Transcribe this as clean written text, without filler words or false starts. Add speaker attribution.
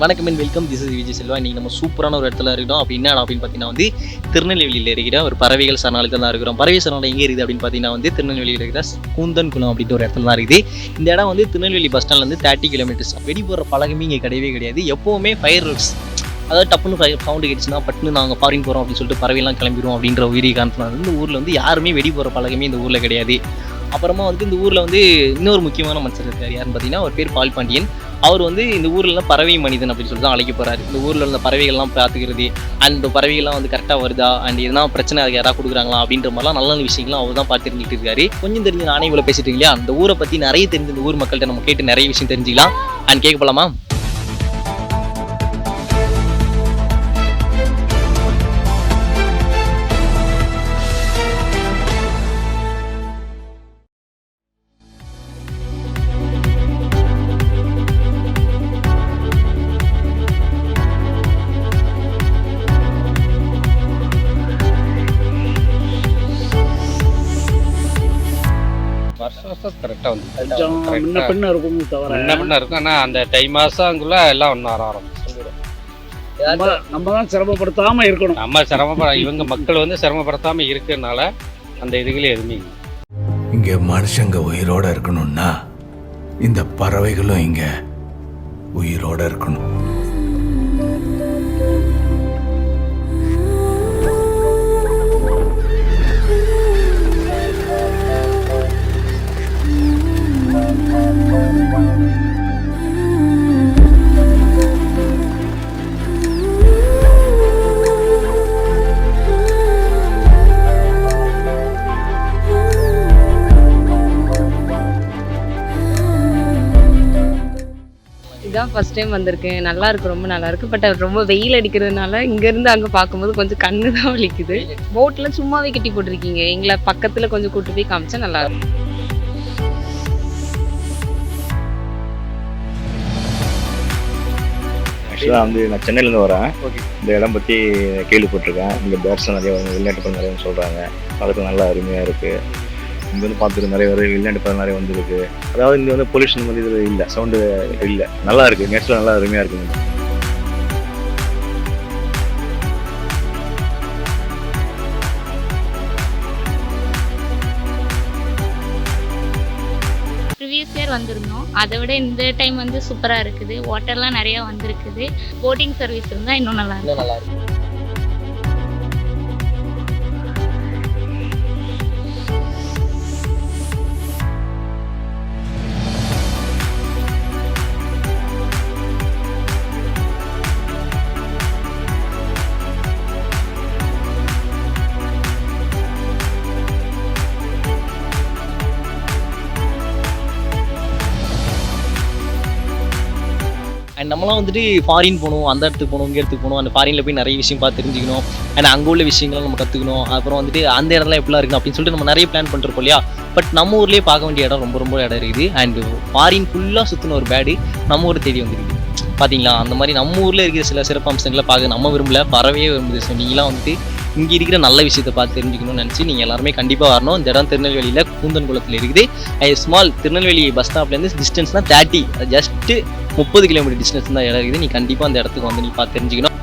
Speaker 1: வணக்கம் and welcome. This is Vijay Selva. இன்றைக்கி நம்ம சூப்பரான ஒரு இடத்துல இருக்கோம். அப்படி என்ன அப்படின்னு பார்த்தீங்கன்னா வந்து திருநெல்வேலியில் இருக்கிற ஒரு பறவைகள் சரணாலயத்தில் தான் இருக்கிறோம். பறவை சரணாலயம் எங்கே இருக்குது அப்படின்னு பார்த்தீங்கன்னா வந்து திருநெல்வேலியில் இருக்கிற கூந்தன்குளம் அப்படின்ற ஒரு இடத்துல தான் இருக்குது. இந்த இடம் வந்து திருநெல்வேலி பஸ் ஸ்டாண்ட்லேருந்து 30 கிலோமீட்டர்ஸ். வெடி போடுற பழக்கமே இங்கே கிடையவே கிடையாது. எப்போவுமே ஃபயர் ஒர்க்ஸ், அதாவது டப்புன்னு சவுண்டு கிடச்சுன்னா பட்டுன்னு நாங்கள் ஃபாரின் போகிறோம் அப்படின்னு சொல்லிட்டு பறவைலாம் கிளம்பிடுவோம் அப்படின்ற உயிரி காரணத்தினால இந்த ஊரில் வந்து யாருமே வெடி போகிற பழக்கமே இந்த ஊரில் கிடையாது. அப்புறமா வந்து இந்த ஊரில் வந்து இன்னொரு முக்கியமான மனுஷர் இருக்கார். யாருன்னு பார்த்தீங்கன்னா ஒரு பேர் பால் பாண்டியன். அவர் வந்து இந்த ஊரில் பறவை மனிதன் அப்படின்னு சொல்லிட்டு தான் அழைக்க போகிறாரு. இந்த ஊரில் உள்ள பறவைகள்லாம் பார்த்துக்கிறது, அண்ட் பறவைகள்லாம் வந்து கரெக்டாக வருதா, அண்ட் எதனா பிரச்சனை அதுக்கு யாராவது கொடுக்குறாங்களா அப்படின்ற மாதிரிலாம் நல்ல நல்ல விஷயங்கள்லாம் அவர் தான் பார்த்து தெரிஞ்சுட்டு இருக்காரு. கொஞ்சம் தெரிஞ்சு நானே இவ்வளோ பேசிட்டு இல்லையா, அந்த ஊரை பற்றி நிறைய தெரிஞ்சு இந்த ஊர் மக்கள்கிட்ட நம்ம கேட்டு நிறைய விஷயம் தெரிஞ்சுக்கலாம். அண்ட் கேட்க போகலாமா?
Speaker 2: கரெக்டாக வந்து
Speaker 3: கொஞ்சம் முன்ன பின்ன இருக்கும், தவிர
Speaker 2: முன்ன பின்ன இருக்கும். ஆனால் அந்த தை மாதங்குள்ளே எல்லாம் ஒன்று வர ஆரம்பிச்சிடும்.
Speaker 3: நம்ம தான் சிரமப்படுத்தாமல் இருக்கணும்.
Speaker 2: நம்ம இவங்க மக்கள் வந்து சிரமப்படுத்தாமல் இருக்கிறதுனால அந்த இதுகளே எதுவுமே இல்லை.
Speaker 4: இங்கே மனுஷங்க உயிரோடு இருக்கணும்னா இந்த பறவைகளும் இங்கே உயிரோடு இருக்கணும்.
Speaker 5: இதான் ஃபர்ஸ்ட் டைம் வந்திருக்கேன். நல்லா இருக்கு, ரொம்ப நல்லா இருக்கு. பட் ரொம்ப வெயில் அடிக்கிறதுனால இங்கேருந்து அங்கே பார்க்கும்போது கொஞ்சம் கண்ணு தான் வலிக்குது. போட்டில் சும்மாவே கட்டி போட்டிருக்கீங்க, எங்களை பக்கத்தில் கொஞ்சம் கூட்டு போய் காமிச்சா நல்லா இருக்கும்.
Speaker 6: ஆக்சுவலாக வந்து நான் சென்னையிலேருந்து வரேன். இந்த இடம் பற்றி கேள்விப்பட்டிருக்கேன். இங்கே பேர்ட்ஸ் நிறைய வெளிநாட்டு பறவை நிறைய சொல்கிறாங்க. அதுக்கு நல்லா அருமையாக இருக்குது. இங்கே வந்து பார்த்துட்டு நிறைய பேர் வெளிநாட்டு பறவை நிறைய வந்துருக்கு. அதாவது இங்கே வந்து பொல்யூஷன் வந்து இது இல்லை, சவுண்டு இல்லை, நல்லா இருக்குது. நேச்சுரல் நல்லா அருமையாக இருக்குங்க.
Speaker 7: ப்ரீவியஸ் இயர் வந்திருந்தோம். அதை விட இந்த டைம் வந்து சூப்பராக இருக்குது. வாட்டர்லாம் நிறையா வந்திருக்குது. போட்டிங் சர்வீஸ் இருந்தால் இன்னும் நல்லா இருக்கும்.
Speaker 1: அண்ட் நம்மளாம் வந்துட்டு ஃபாரின் போகணும், அந்த இடத்துக்கு போகணும், இங்கே இடத்துக்கு போகணும், அந்த ஃபாரினில் போய் நிறைய விஷயம் பார்த்து தெரிஞ்சுக்கணும், அண்ட் அங்கே உள்ள விஷயங்களும் நம்ம கற்றுக்கணும். அப்புறம் வந்துட்டு அந்த இடத்துல எப்படிலாம் இருக்குது அப்படின்னு சொல்லிட்டு நம்ம நிறைய பிளான் பண்ணிருப்போம் இல்லையா. பட் நம்ம ஊர்லேயே பார்க்க வேண்டிய இடம் ரொம்ப ரொம்ப இடம் இருக்குது. அண்ட் ஃபாரின் ஃபுல்லாக சுற்றின ஒரு பேடு நம்ம ஊர் தேடி வந்துருக்கு பார்த்தீங்களா. அந்த மாதிரி நம்ம ஊரில் இருக்கிற சில சிறப்பு அம்சங்களை பார்க்க நம்ம விரும்பல, பறவையே விரும்புது. ஸோ நீங்களாம் வந்துட்டு இங்கே இருக்கிற நல்ல விஷயத்தை பார்த்து தெரிஞ்சுக்கணும்னு நினச்சி நீங்கள் எல்லாருமே கண்டிப்பாக வரணும். இந்த இடம் திருநெல்வேலியில் கூந்தன்குளத்தில் இருக்குது. ஸ்மால் திருநெல்வேலி பஸ் ஸ்டாப்லேருந்து டிஸ்டன்ஸ்னால் 30, ஜஸ்ட்டு 30 கிலோமீட்டர் டிஸ்டன்ஸ் தான் இடம் இருக்குது. நீ கண்டிப்பாக அந்த இடத்துக்கு வந்து நீ பார்த்து தெரிஞ்சுக்கணும்.